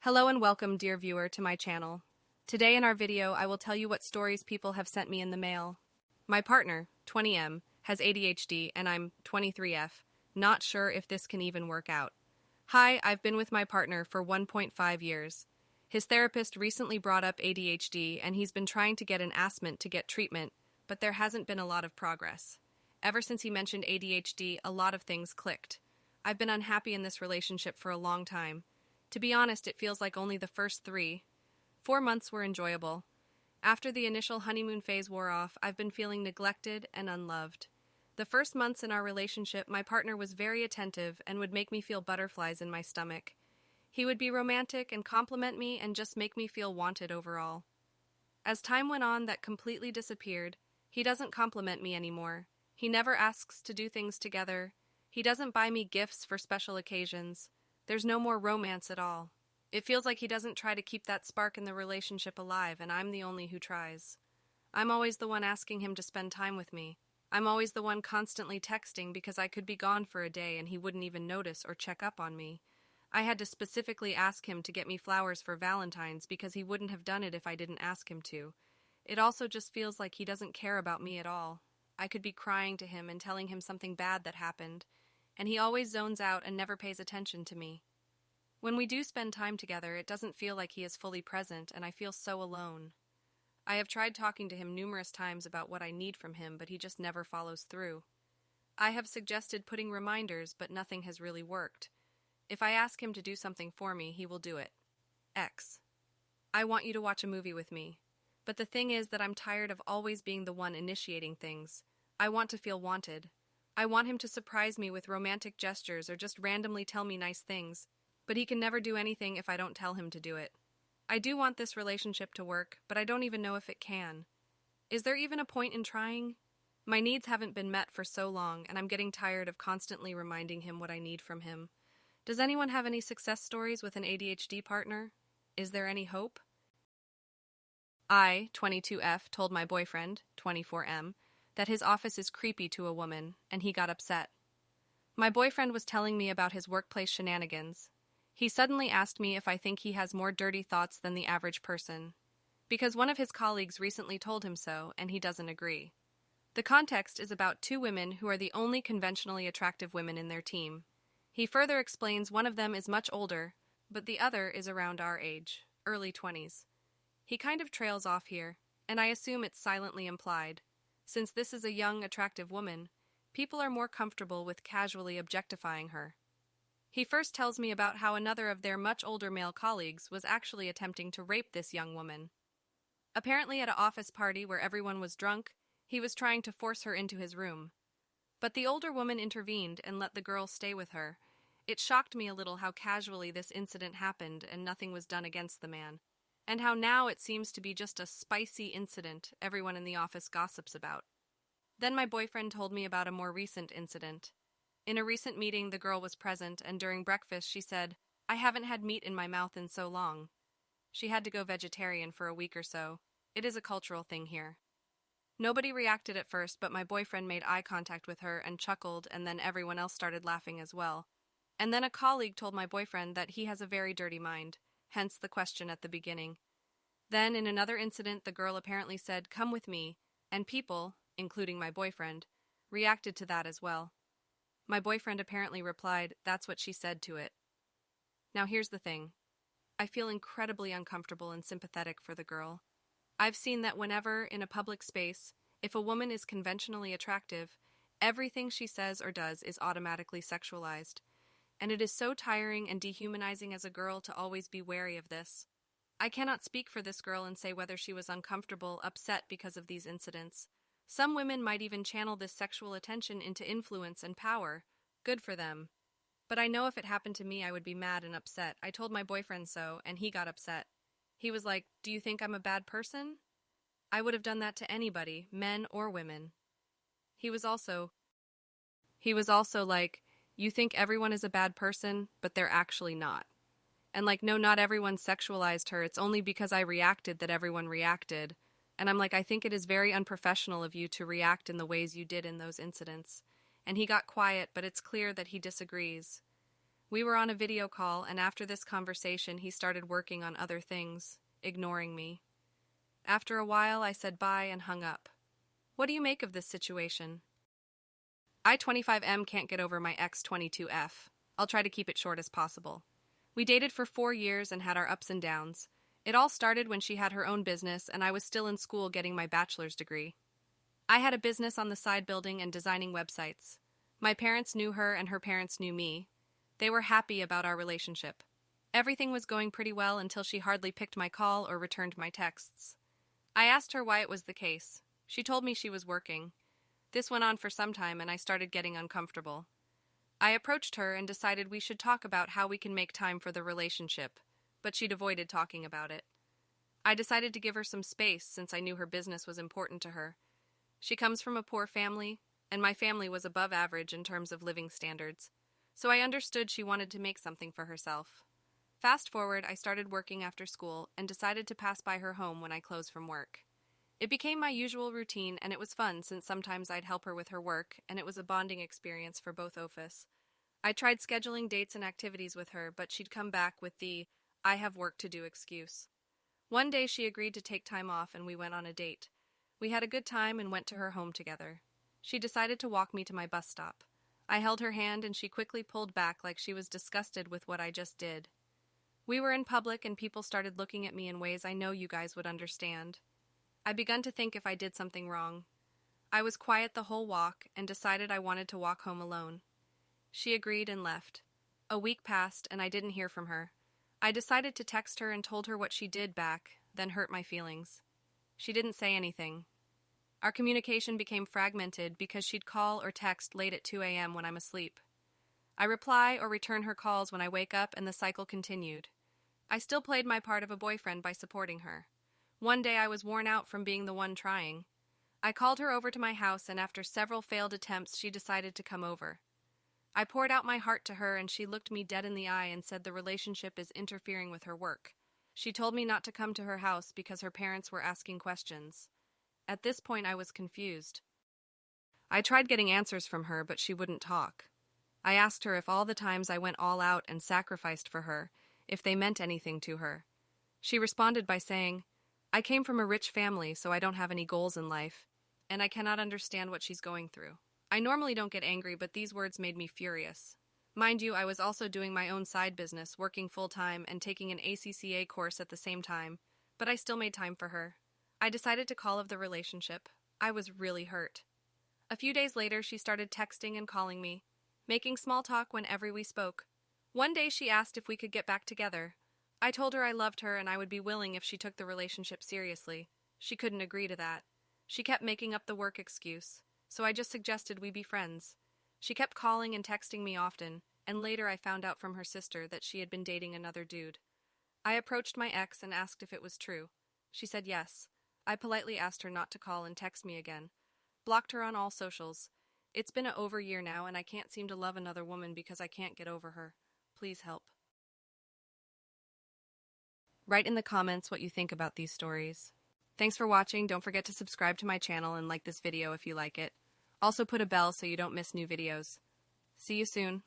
Hello and welcome, dear viewer, to my channel. Today in our video, I will tell you what stories people have sent me in the mail. My partner, 20M, has ADHD and I'm 23F. Not sure if this can even work out. Hi, I've been with my partner for 1.5 years. His therapist recently brought up ADHD and he's been trying to get an assessment to get treatment, but there hasn't been a lot of progress. Ever since he mentioned ADHD, a lot of things clicked. I've been unhappy in this relationship for a long time. To be honest, it feels like only the first 4 months were enjoyable. After the initial honeymoon phase wore off, I've been feeling neglected and unloved. The first months in our relationship, my partner was very attentive and would make me feel butterflies in my stomach. He would be romantic and compliment me and just make me feel wanted overall. As time went on, that completely disappeared. He doesn't compliment me anymore. He never asks to do things together. He doesn't buy me gifts for special occasions. There's no more romance at all. It feels like he doesn't try to keep that spark in the relationship alive, and I'm the only who tries. I'm always the one asking him to spend time with me. I'm always the one constantly texting because I could be gone for a day and he wouldn't even notice or check up on me. I had to specifically ask him to get me flowers for Valentine's because he wouldn't have done it if I didn't ask him to. It also just feels like he doesn't care about me at all. I could be crying to him and telling him something bad that happened, and he always zones out and never pays attention to me. When we do spend time together, it doesn't feel like he is fully present, and I feel so alone. I have tried talking to him numerous times about what I need from him, but he just never follows through. I have suggested putting reminders, but nothing has really worked. If I ask him to do something for me, he will do it. X. I want you to watch a movie with me. But the thing is that I'm tired of always being the one initiating things. I want to feel wanted. I want him to surprise me with romantic gestures or just randomly tell me nice things, but he can never do anything if I don't tell him to do it. I do want this relationship to work, but I don't even know if it can. Is there even a point in trying? My needs haven't been met for so long, and I'm getting tired of constantly reminding him what I need from him. Does anyone have any success stories with an ADHD partner? Is there any hope? I, 22F, told my boyfriend, 24M, that his office is creepy to a woman, and he got upset. My boyfriend was telling me about his workplace shenanigans. He suddenly asked me if I think he has more dirty thoughts than the average person, because one of his colleagues recently told him so, and he doesn't agree. The context is about two women who are the only conventionally attractive women in their team. He further explains one of them is much older, but the other is around our age, early 20s. He kind of trails off here, and I assume it's silently implied. Since this is a young, attractive woman, people are more comfortable with casually objectifying her. He first tells me about how another of their much older male colleagues was actually attempting to rape this young woman. Apparently at an office party where everyone was drunk, he was trying to force her into his room. But the older woman intervened and let the girl stay with her. It shocked me a little how casually this incident happened and nothing was done against the man, and how now it seems to be just a spicy incident everyone in the office gossips about. Then my boyfriend told me about a more recent incident. In a recent meeting, the girl was present, and during breakfast she said, "I haven't had meat in my mouth in so long." She had to go vegetarian for a week or so. It is a cultural thing here. Nobody reacted at first, but my boyfriend made eye contact with her and chuckled, and then everyone else started laughing as well. And then a colleague told my boyfriend that he has a very dirty mind, hence the question at the beginning. Then, in another incident, the girl apparently said, "Come with me," and people, including my boyfriend, reacted to that as well. My boyfriend apparently replied, "That's what she said to it." Now here's the thing. I feel incredibly uncomfortable and sympathetic for the girl. I've seen that whenever, in a public space, if a woman is conventionally attractive, everything she says or does is automatically sexualized. And it is so tiring and dehumanizing as a girl to always be wary of this. I cannot speak for this girl and say whether she was uncomfortable, upset because of these incidents. Some women might even channel this sexual attention into influence and power. Good for them. But I know if it happened to me, I would be mad and upset. I told my boyfriend so, and he got upset. He was like, "Do you think I'm a bad person?" I would have done that to anybody, men or women. He was also like, "You think everyone is a bad person, but they're actually not." And like, "No, not everyone sexualized her. It's only because I reacted that everyone reacted." And I'm like, "I think it is very unprofessional of you to react in the ways you did in those incidents." And he got quiet, but it's clear that he disagrees. We were on a video call, and after this conversation, he started working on other things, ignoring me. After a while, I said bye and hung up. What do you make of this situation? I, 25M, can't get over my ex, 22F. I'll try to keep it short as possible. We dated for 4 years and had our ups and downs. It all started when she had her own business and I was still in school getting my bachelor's degree. I had a business on the side building and designing websites. My parents knew her and her parents knew me. They were happy about our relationship. Everything was going pretty well until she hardly picked my call or returned my texts. I asked her why it was the case. She told me she was working. This went on for some time and I started getting uncomfortable. I approached her and decided we should talk about how we can make time for the relationship, but she'd avoided talking about it. I decided to give her some space since I knew her business was important to her. She comes from a poor family, and my family was above average in terms of living standards, so I understood she wanted to make something for herself. Fast forward, I started working after school and decided to pass by her home when I closed from work. It became my usual routine, and it was fun since sometimes I'd help her with her work, and it was a bonding experience for both of us. I tried scheduling dates and activities with her, but she'd come back with the "I have work to do" excuse. One day she agreed to take time off and we went on a date. We had a good time and went to her home together. She decided to walk me to my bus stop. I held her hand and she quickly pulled back like she was disgusted with what I just did. We were in public and people started looking at me in ways I know you guys would understand. I begun to think if I did something wrong. I was quiet the whole walk and decided I wanted to walk home alone. She agreed and left. A week passed and I didn't hear from her. I decided to text her and told her what she did back, then hurt my feelings. She didn't say anything. Our communication became fragmented because she'd call or text late at 2 a.m. when I'm asleep. I reply or return her calls when I wake up and the cycle continued. I still played my part of a boyfriend by supporting her. One day I was worn out from being the one trying. I called her over to my house and after several failed attempts she decided to come over. I poured out my heart to her and she looked me dead in the eye and said the relationship is interfering with her work. She told me not to come to her house because her parents were asking questions. At this point I was confused. I tried getting answers from her, but she wouldn't talk. I asked her if all the times I went all out and sacrificed for her, if they meant anything to her. She responded by saying, "I came from a rich family, so I don't have any goals in life, and I cannot understand what she's going through." I normally don't get angry, but these words made me furious. Mind you, I was also doing my own side business, working full-time and taking an ACCA course at the same time, but I still made time for her. I decided to call off the relationship. I was really hurt. A few days later, she started texting and calling me, making small talk whenever we spoke. One day she asked if we could get back together. I told her I loved her and I would be willing if she took the relationship seriously. She couldn't agree to that. She kept making up the work excuse, so I just suggested we be friends. She kept calling and texting me often, and later I found out from her sister that she had been dating another dude. I approached my ex and asked if it was true. She said yes. I politely asked her not to call and text me again. Blocked her on all socials. It's been over a year now and I can't seem to love another woman because I can't get over her. Please help. Write in the comments what you think about these stories. Thanks for watching. Don't forget to subscribe to my channel and like this video if you like it. Also put a bell so you don't miss new videos. See you soon.